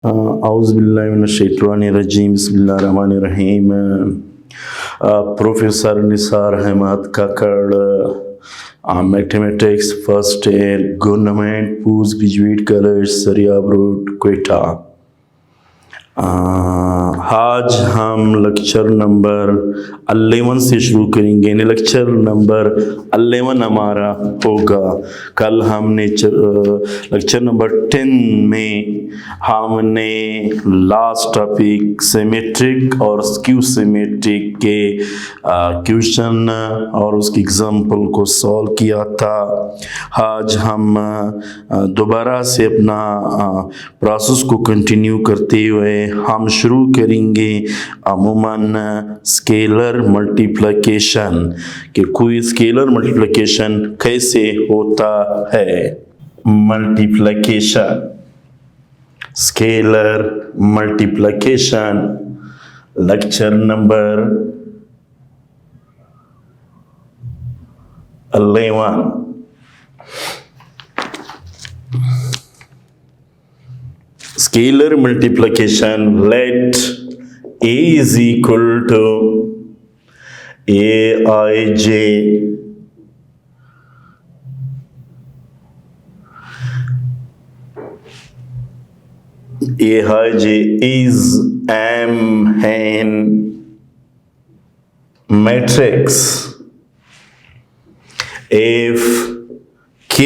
औज़ुबिल्लाहिमिनश्शैतानिर्रजीम बिस्मिल्लाहिर्रहमानिर्रहीम। Professor Nisar Ahmed Kakar, mathematics first year, government post graduate college Sariab road Quetta. आज हम लेक्चर नंबर 11 से शुरू करेंगे। यानी लेक्चर नंबर 11 हमारा होगा। कल हमने लेक्चर नंबर 10 में हमने लास्ट टॉपिक सिमेट्रिक और स्क्यू सिमेट्रिक के क्वेश्चन और उसकी एग्जांपल को सॉल्व किया था। आज हम दोबारा से अपना प्रोसेस को कंटिन्यू करते हुए हम शुरू करेंगे अमूमन स्केलर मल्टीप्लिकेशन कि कोई स्केलर मल्टीप्लिकेशन कैसे होता है। Multiplication, scalar multiplication, lecture number 11। Scalar multiplication, let A is equal to Aij Aij is an matrix if K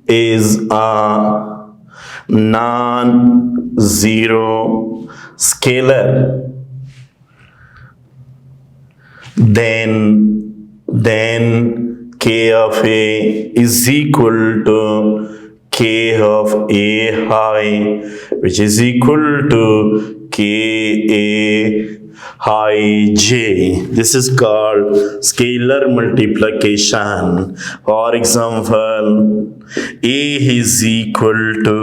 is a non-zero scalar, then K of A is equal to K of A high, which is equal to K A high j. This is called scalar multiplication. For example, A is equal to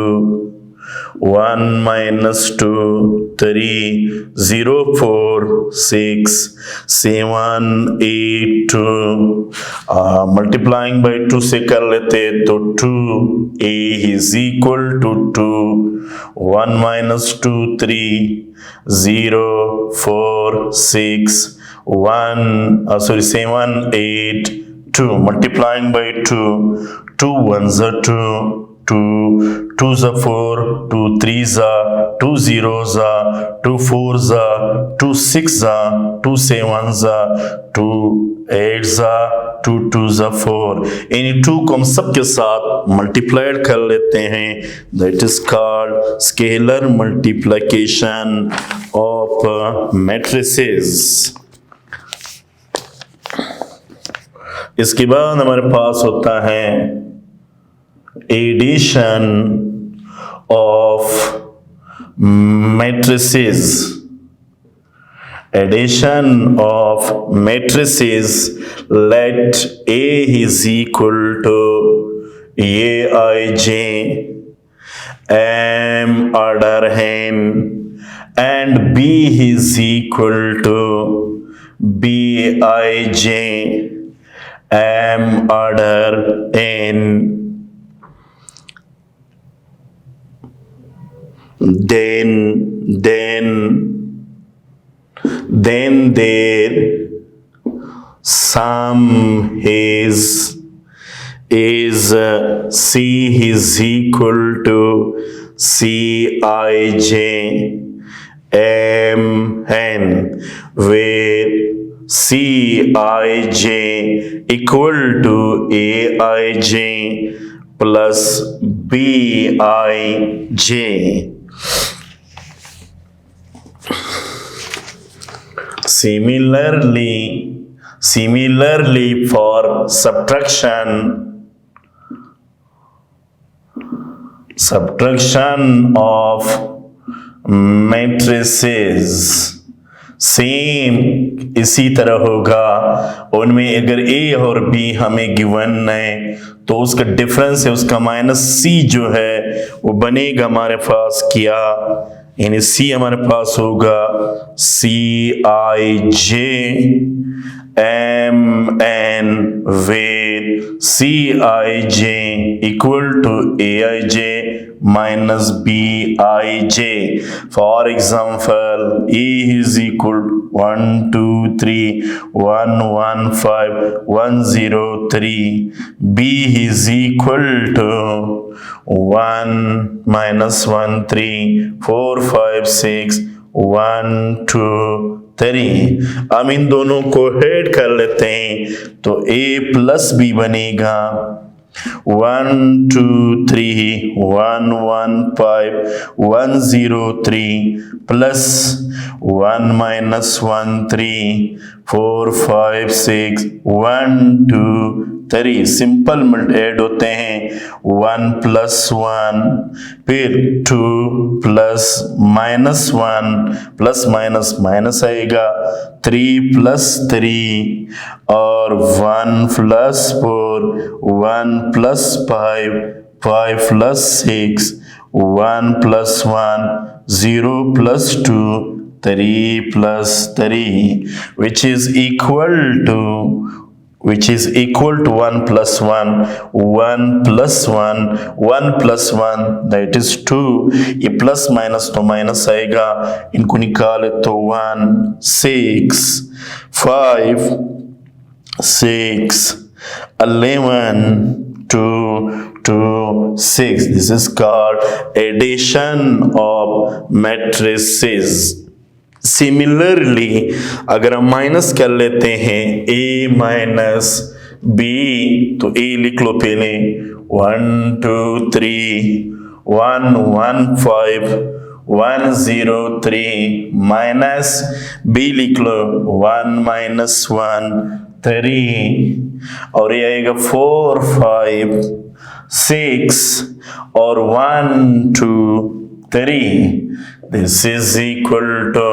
1 minus 2 3 0 4 6 7 8 2 multiplying by 2 से कर लेते तो 2 A is equal to 2 1 minus 2 3 0 4 6 1 7 8 2 multiplying by 2 2 1s are 2 2 2s are 4 2 3s are 2 zeros are 2 4s are 2 6s are 2 7s are 2 8s are 2 2s are 4। इन 2 को हम सबके साथ multiplied कर लेते हैं। That is called scalar multiplication of matrices. इसके बाद हमारे पास होता है addition of matrices. Addition of matrices, let A is equal to Aij M order n and B is equal to Bij M order n. Then their sum is C is equal to Cij Mn, where Cij equal to Aij plus Bij. Similarly for subtraction of matrices, same इसी तरह होगा। उनमें अगर A और B हमें given है तो उसका डिफरेंस है, उसका माइनस C जो है वो बनेगा हमारे पास क्या, यानी C हमारे पास होगा Cij M N where Cij equal to Aij minus Bij. For example, A is equal to 1 2 3 1 1 5 1 0 3. B is equal to 1 minus 1 3 4 5 6 1 2 3. हम इन दोनों को ऐड कर लेते हैं तो a प्लस बी बनेगा 1 2 3 1 1 5 1 0 3 प्लस 1 minus 1 3 4 5 6 1 2 3. सिंपल ऐड होते हैं 1 प्लस 1 फिर 2 plus minus 1 plus minus minus आएगा 3 प्लस 3 और 1 plus 4 1 plus 5 5 plus 6 1 plus 1 0 plus 2 3 plus 3 which is equal to 1 plus 1 1 plus 1 1 plus 1 that is 2. ये प्लस माइनस तो minus आएगा, इनको निकाले तो 1 6 5 6 11 2 2 6. This is called addition of matrices. Similarly अगर हम माइनस कर लेते हैं a माइनस b तो a लिख लो पहले 1 2 3 1 1 5 1 0 3 माइनस b लिख लो 1 माइनस 1 3 और ये आएगा 4 5 6 और 1 2 3. This is equal to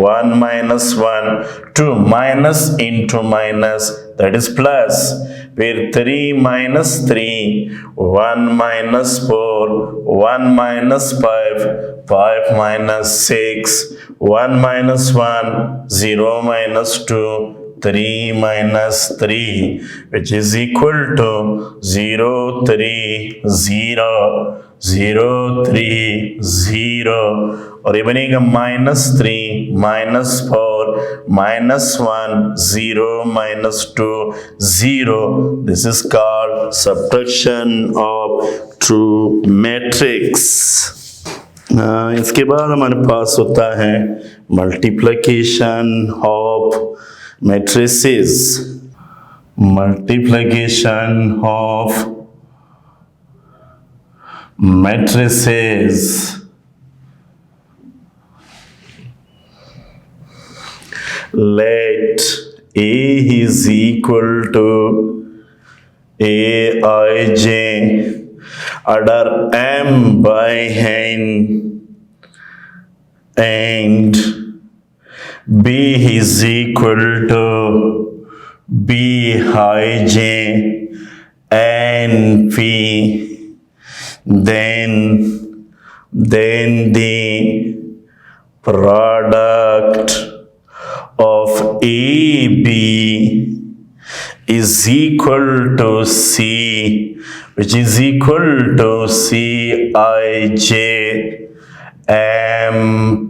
1 minus 1 2 minus into minus that is plus. फिर 3 minus 3 1 minus 4 1 minus 5 5 minus 6 1 minus 1 0 minus 2 3 minus 3 which is equal to 0 3 0 0 3 0 और ये बनेगा minus 3 minus 4 minus 1 0 minus 2 0. This is called subtraction of true matrix. इसके बाद हमारे पास होता है multiplication of matrices. Multiplication of matrices. Let A is equal to Aij under M by N and B is equal to Bij and P. Then the product of AB is equal to C, which is equal to Cij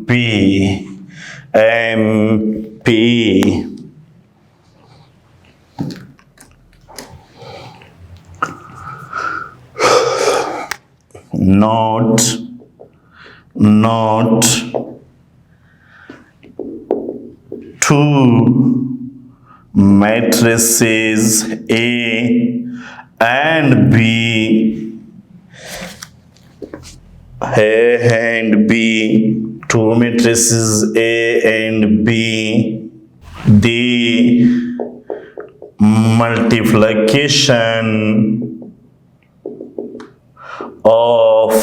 MP. Not two matrices A and B two matrices A and B, the multiplication of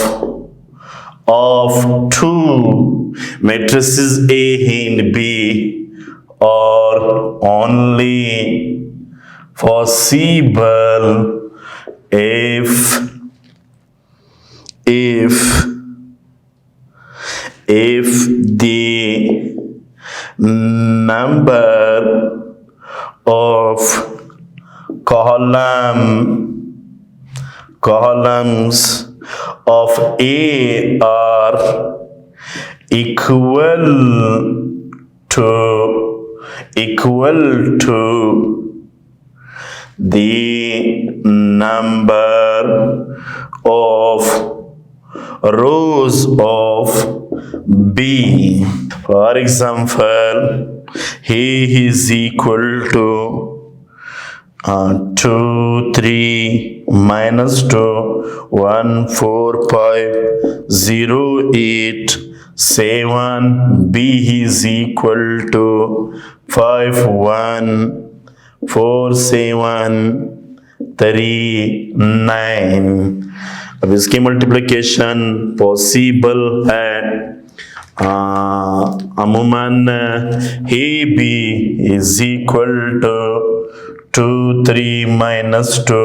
two matrices A and B are only possible if the number of columns of A are equal to the number of rows of B. For example, A is equal to 2, 3, minus 2, 1, 4, 5, 0, 8, 7. B is equal to 5, 1, 4, 7, 3, 9. अब इसकी multiplication possible है अमूमन A B is equal to 2, 3, minus 2,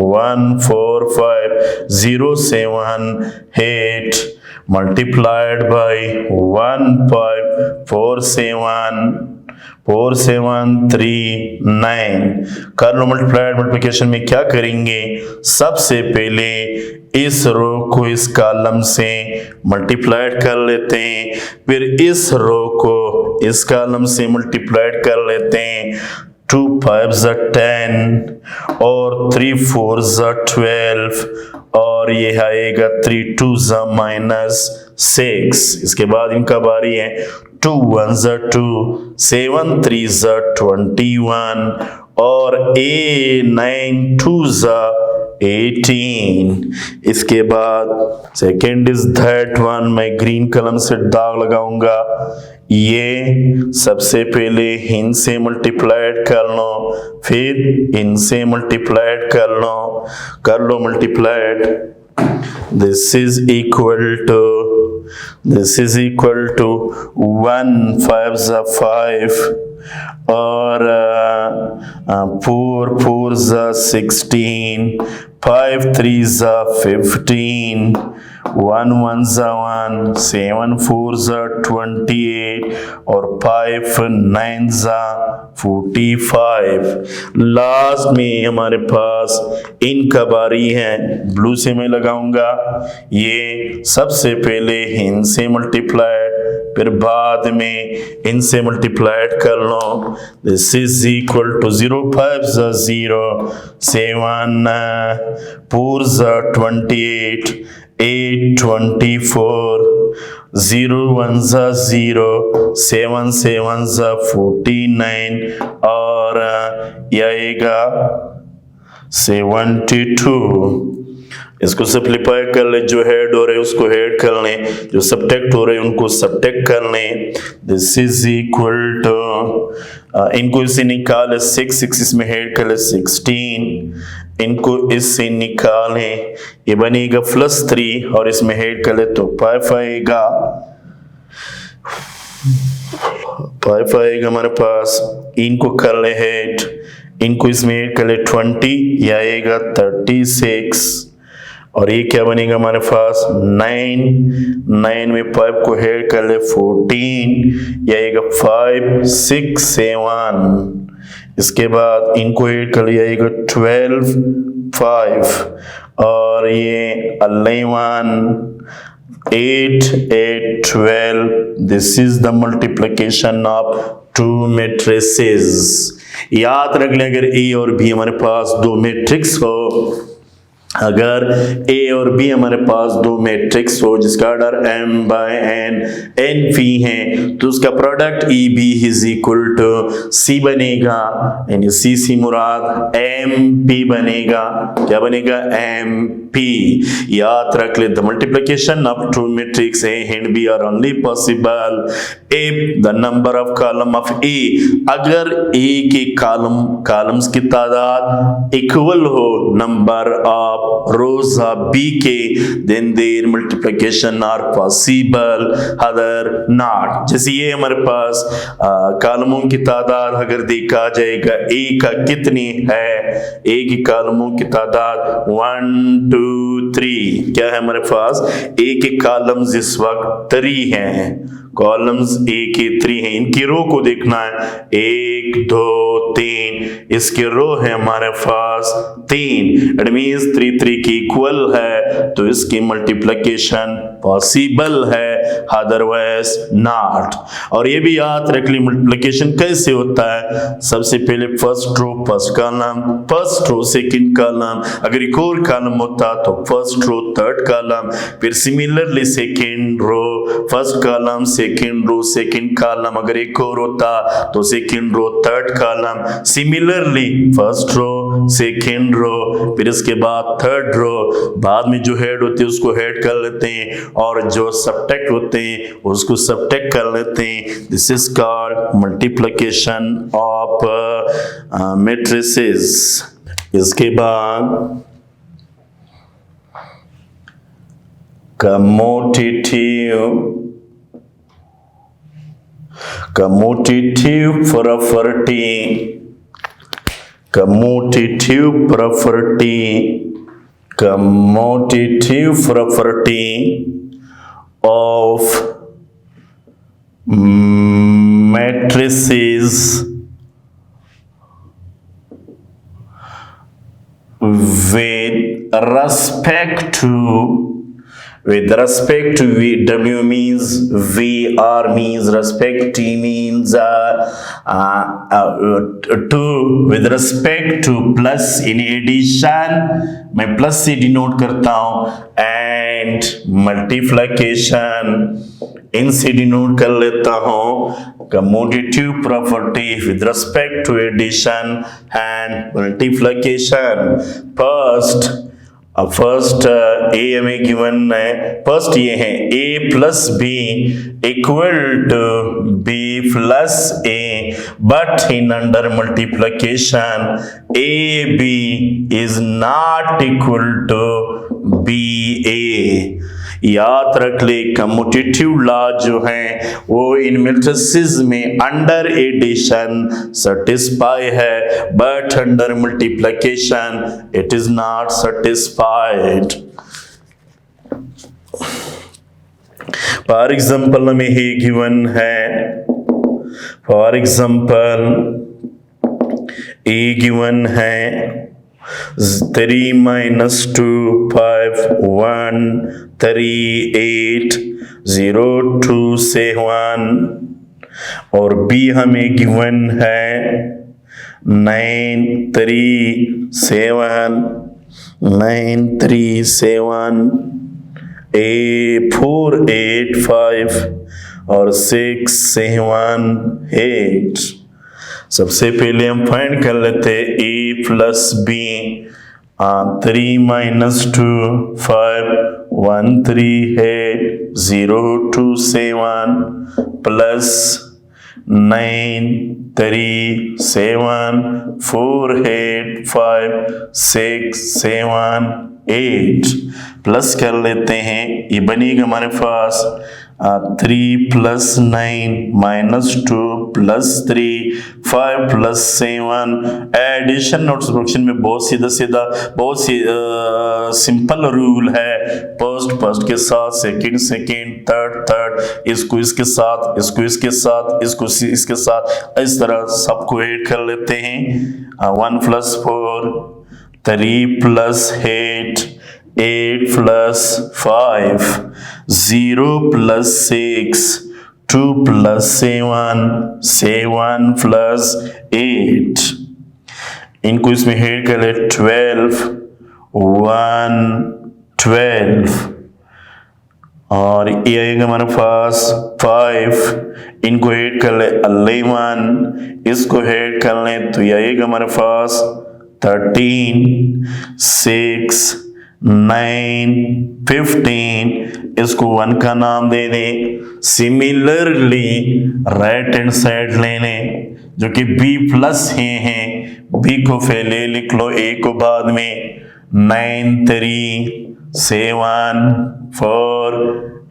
1, 4, 5, 0, 7, 8 multiplied by 1, 5, 4, 7, 3, 9. कर लो multiplied. Multiplication में क्या करेंगे, सबसे पहले इस रो को इस कॉलम से मल्टीप्लाइड कर लेते हैं, फिर इस रो को इस कॉलम से मल्टीप्लाइड कर लेते हैं। 2 5 10 और 3 4 12 और ये आएगा 3 2 -6। इसके बाद इनका बारी है 2 1 2 7 3 21 और 9 2 18। इसके बाद सेकेंड इज दैट वन, मैं ग्रीन कलम से दाग लगाऊंगा। ये सबसे पहले इनसे मल्टीप्लाइड कर लो, फिर इनसे मल्टीप्लाइड कर लो multiplied. This is equal to 1 5 5 और 4 4 16, 5 3 15, 1 1 1, 7 4 28 और 5 9 45। लास्ट में हमारे पास इनका बारी है। ब्लू से मैं लगाऊंगा, ये सबसे पहले इनसे मल्टीप्लाइड, फिर बाद में इनसे मल्टीप्लाइड कर लो। दिस इज इक्वल टू 0 5 0, 7 4 28, 8 24, 0 1 0, 7 7 49 और यह आएगा 72। इसको सिंप्लीफाई कर ले, जो हेड हो रहे उसको हेड कर लें, जो सब्ट्रैक्ट हो रहे उनको सब्ट्रैक्ट कर लें। दिस इज इक्वल टू इनको इससे निकाले 6 इसमें हेड कर ले 16, इनको इससे निकालें, ये बनेगा +3 और इसमें हेड कर ले तो 5 आएगा। 5 आएगा हमारे पास। इनको कर ले हेड, इनको इसमें हेड कर ले 20, यह आएगा 36 और ये क्या बनेगा हमारे पास 9 में 5 को हेड कर ले 14, यह आएगा 5 6 7। इसके बाद इनको ऐड कर लिया जाएगा 12 5 और ये 11 8 8 12। This is the multiplication of 2 matrices. याद रख लें, अगर ए और बी हमारे पास 2 मैट्रिक्स हो, अगर ए और बी हमारे पास 2 मैट्रिक्स हो जिसका ऑर्डर m/n n है, तो उसका product E B is equal to C बनेगा, यानी सी मुराद MP बनेगा। क्या बनेगा? MP। याद रख ले, the multiplication of 2 matrix A and B are only possible if the number of column of A, अगर A के कॉलम्स की तादाद इक्वल हो number of rows of B के, then their multiplication are possible, other not। जैसे ये हमारे पास कॉलमों की तादाद अगर देखा जाएगा A का कितनी है, A की कॉलमों की तादाद 1 2 3। क्या है हमारे पास? A के कॉलम्स इस वक्त 3 हैं, कॉलम्स 1 के 3 हैं, इनकी रो को देखना है 1 2 3, इसके रो है हमारे पास 3, इट मींस 3 3 की इक्वल है, तो इसकी मल्टीप्लिकेशन पॉसिबल है, अदरवाइज नॉट। और ये भी याद रख ली मल्टीप्लिकेशन कैसे होता है, सबसे पहले first row first column, first row second column, अगर एक और कॉलम होता तो फर्स्ट रो थर्ड कॉलम, फिर similarly second row first column second row second column, अगर एक और होता तो second row third column, similarly first row second row, फिर इसके बाद थर्ड रो, बाद में जो हेड होते हैं उसको हेड कर लेते हैं और जो सबट्रैक्ट होते हैं उसको सबट्रैक्ट कर लेते हैं। This is called multiplication of matrices. इसके बाद commutative property of matrices with respect to W means V, R means respect, T means to, with respect to plus in addition, मैं प्लस से डिनोट करता हूं, and multiplication इनसे denote कर लेता हूं। Commutative property with respect to addition and multiplication. First A हमें given है, फर्स्ट ये है a plus B equal to b plus a, but in under multiplication a b is not equal to b a। याद रख ले commutative law जो है वो इन मैट्रिसेस में अंडर एडिशन सेटिस्फाई है, but under multiplication it is not satisfied. For example हमें ही given है, फॉर एग्जाम्पल ए गिवन है 3 minus 2 5 1 3 8 0 2 7, और बी हमें गिवन है 9 3 7 A 4 8 5 और 6 7 8। सबसे पहले हम फाइंड कर लेते हैं a plus B. 3 minus 2 5 1 3 8 0 2 7 plus 9 3 7 4 8 5 6 7 8 plus कर लेते हैं, ये बनेगा हमारे पास 3 plus 9 minus 2 plus 3 5 plus 7। Addition और सब्ट्रैक्शन में बहुत सीधा बहुत सिंपल रूल है, फर्स्ट के साथ सेकंड थर्ड, इसको इसके साथ इसको इसके साथ इसको इसके साथ, इस तरह सबको ऐड कर लेते हैं। 1 plus 4 3 plus 8 8 plus 5 0 plus 6 2 plus 7 7 plus 8। इनको इसमें हेड कर ले 12 1 12, और ये आएगा हमारे पास 5, इनको हेड कर ले 11, इसको हेड कर ले तो ये आएगा हमारे पास 13 6 9 15, इसको 1 का नाम दे दे। सिमिलरली राइट हैंड साइड लेने जो कि b प्लस हैं, b को पहले लिख लो, a को बाद में। 9 3 7 4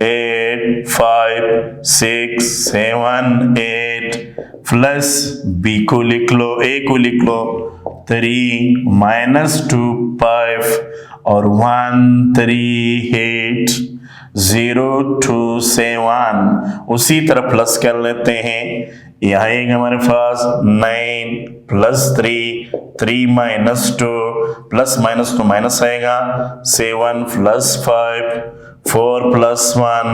8 5 6 7 8 प्लस b को लिख लो, a को लिख लो 3 minus 2 5 और 1 3 8 0 2 7, उसी तरह प्लस कर लेते हैं। यह आएगा हमारे पास 9 plus 3 3 minus 2 plus minus 2 minus आएगा 7 plus 5 4 plus 1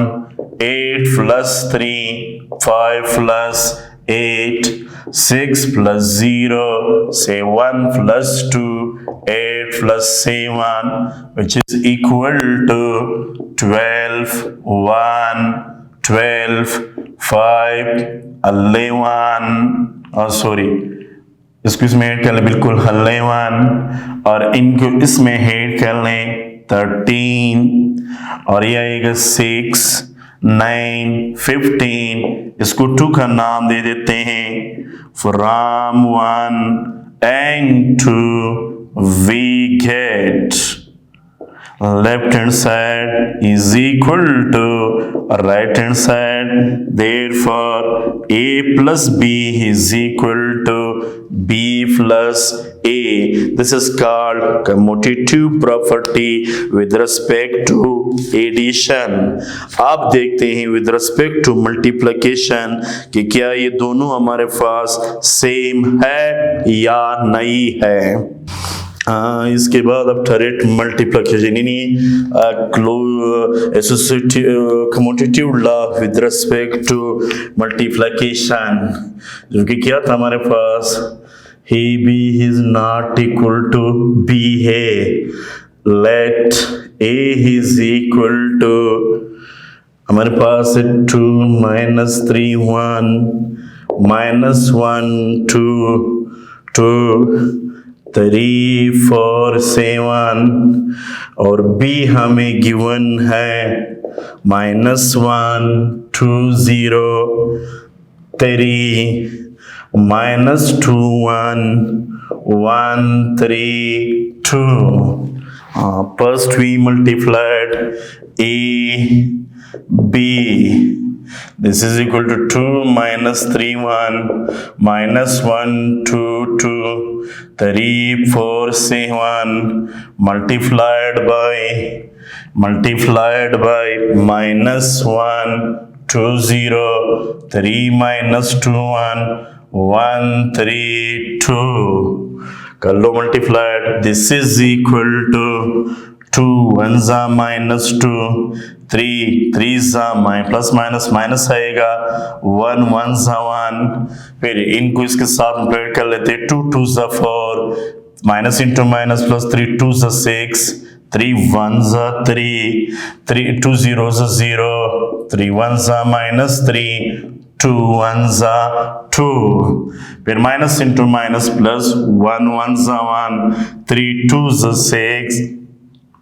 8 plus 3 5 plus 8 6 plus 0 7 plus 2 8 plus 7, which is equal to 12 1 12 5 11 sorry इसको इसमें ऐड कर लें, बिल्कुल 11 और इनको इसमें ऐड कर लें 13 और ये आएगा 6 9 15, इसको 2 का नाम दे देते हैं। From 1 and 2 we get left hand side is equal to right hand side, therefore a plus b is equal to b plus a. This is called commutative property with respect to addition. आप देखते हैं with respect to multiplication कि क्या ये दोनों हमारे पास same है या नहीं है। इसके बाद अब डायरेक्ट मल्टीप्लिकेशन यानी commutative law with respect to multiplication, जो कि क्या था हमारे पास, he b is not equal to b है, let a is equal to हमारे पास 2 minus 3 1 minus 1 2 2 3 4 7 और b हमें गिवन है -1 2 0 3 -2 1 1 3 2. First we multiplied a b. This is equal to 2 minus 3 1 minus 1 2 2 3 4 7 multiplied by minus 1 2 0 3 minus 2 1 1 3 2 कर लो multiplied. This is equal to 2 1s are minus 2 3 3s are plus minus minus आएगा 1 1s are 1, फिर इनको इसके साथ multiply कर लेते हैं 2 2s are 4 minus into minus plus 3 2s are 6 3 1s are 3 2 0s are 0 3 1s are minus 3 2 1s are 2, फिर minus into minus plus 1 1s are 1 3 2s are 6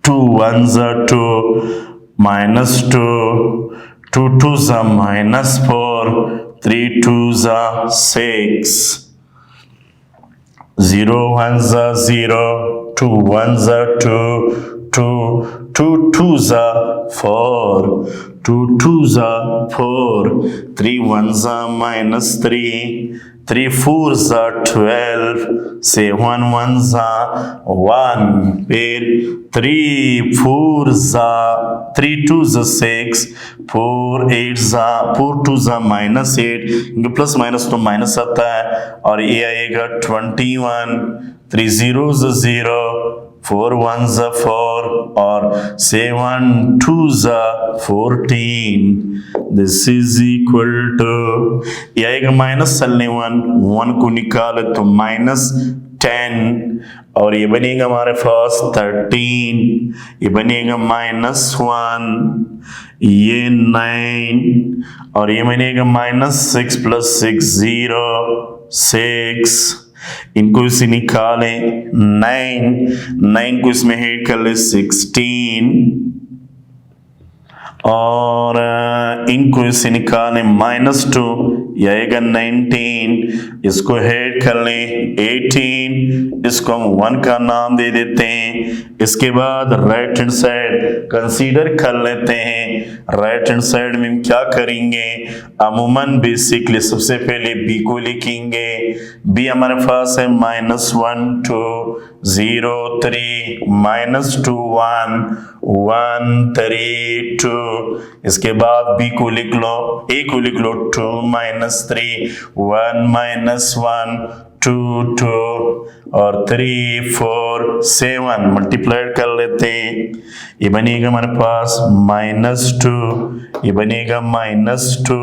2 1s are 2 minus 2 2 2s are minus 4 3 2s are 6 0 1s are 0 2 1s are 2 2 2 2s are 4 2 2s are 4 3 1s are minus 3 3 4s are 12 7 1s are 1, फिर 3 4s are 3 2s are 6 4 8s are 4 2s are minus 8, क्योंकि plus minus तो minus आता है और ये आएगा 21 3 0s are 0 4 1s are 4 और 7 2s are 14. This is equal to ये आएगा माइनस 1 को निकाले तो माइनस 10 और ये बनेगा हमारे पास 13, ये बनेगा -1, ये 9 और ये बनेगा -6 + 6 0 6, इनको इसे निकालें 9 को इसमें ऐड कर ले 16 और इनको इसे निकालें -2 ये आएगा 19, इसको ऐड कर लें 18, इसको हम 1 का नाम दे देते हैं। इसके बाद राइट हैंड साइड कंसीडर कर लेते हैं। राइट हैंड साइड में हम क्या करेंगे, अमूमन बेसिकली सबसे पहले b को लिखेंगे। b हमारे पास है -1 2 0 3 -2 1 1 3 2, इसके बाद b को लिख लो, a को लिख लो 2 minus 3, 1 minus 1 2 2 और 3 4 7 मल्टीप्लाइड कर लेते हैं। ये बनेगा हमारे पास -2, ये बनेगा -2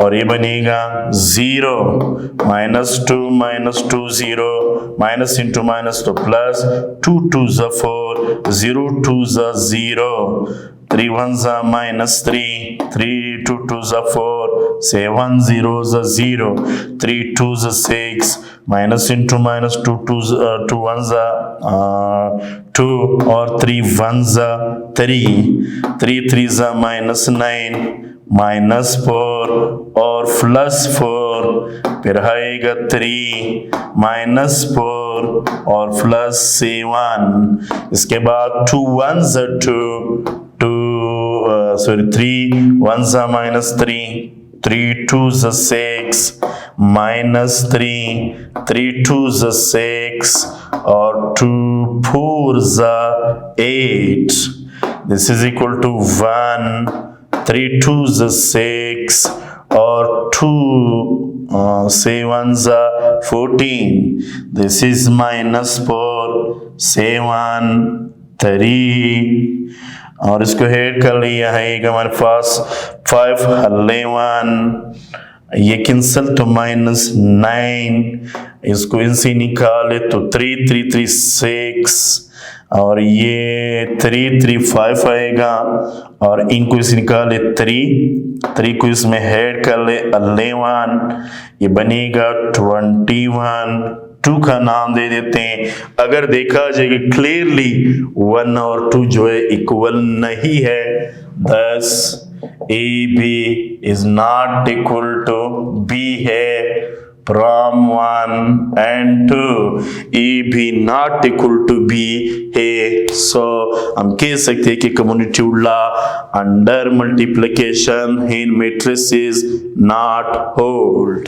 और ये बनेगा 0, -2 0, माइनस इंटू माइनस तो प्लस, 2 2 ज़ा 4, 0 2 ज़ा 0, 3 1 ज़ा -3, 3 2 2 ज़ा 4, 7 0 ज़ा 0, 3 2 ज़ा 6, माइनस इंटू माइनस 2 1 ज़ा 2 और 3 1 ज़ा 3, 3 3 ज़ा -9, -4 और +4, फिर आएगा 3 -4 और +7, इसके बाद 2 1 ज़ा 3 1 ज़ा -3, 3 2 ज़ा 6, -3, 3 2 ज़ा 6 और 2 4 ज़ा 8, this is equal to 1, 3 2 ज़ा 6 और 2 7 ज़ा 14, this is -4 7 3 और इसको हेड कर लिया है हमारे पास 5 11, ये कैंसिल तो -9, इसको इनसे निकाले तो 3 3 3 6 और ये 3 3 5 आएगा और इनको इसे निकाले 3 को इसमें हेड कर ले 11, ये बनेगा 21, 2 का नाम दे देते हैं। अगर देखा जाए कि क्लियरली 1 और 2 जो है इक्वल नहीं है, thus AB is not equal to B है from 1 and 2, AB not equal to B है। So हम कह सकते हैं कि commutative law under multiplication in matrices not hold।